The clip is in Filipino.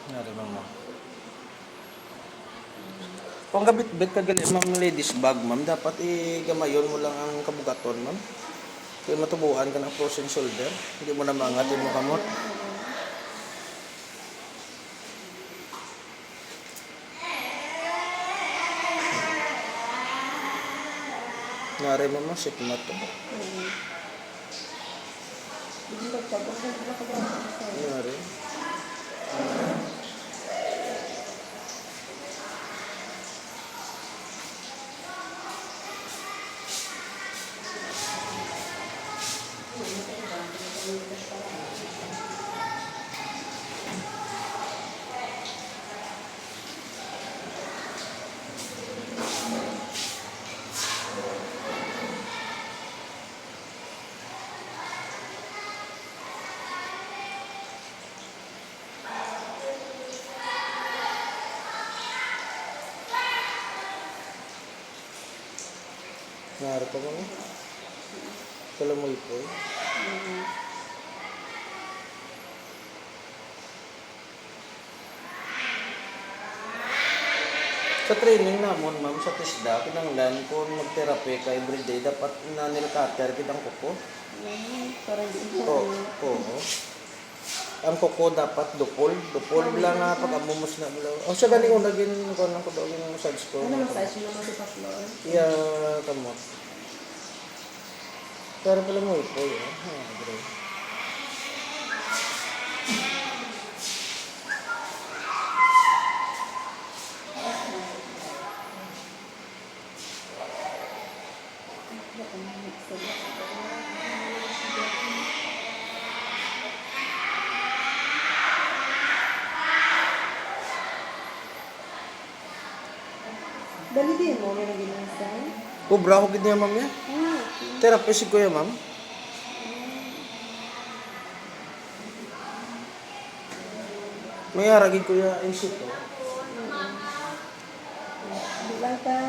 Nari mama. Kung kabit-bit ka gali, ma'am, ladies bag, ma'am, dapat igamayon mo lang ang kabugaton, ma'am. Kaya matubuan ka ng frozen shoulder. Hindi mo na maangatin mo kamot. Nari mama, sikmat to. Nari. Nari pa mama. Kalamoy po. Sa training namon, ma'am, sa TISDA, kinanglan kung mag-therapy ka everyday, dapat na nilakater kitang kuko. Para di Oo. Ang kuko dapat dupol. Dupol lang nga pag amumos na bulaw. O siya galing ko naging ko nang ko daw yung massage ko. ano massage mo sa patlon? Iya, kamot. Pero pala mo ito, bro. Dali din mo, may nag-inasal? Kubra ko gid niya, ma'am, ya. Okay. Therapy si kuya, ma'am. May aragin kuya in situ. Bilang ka.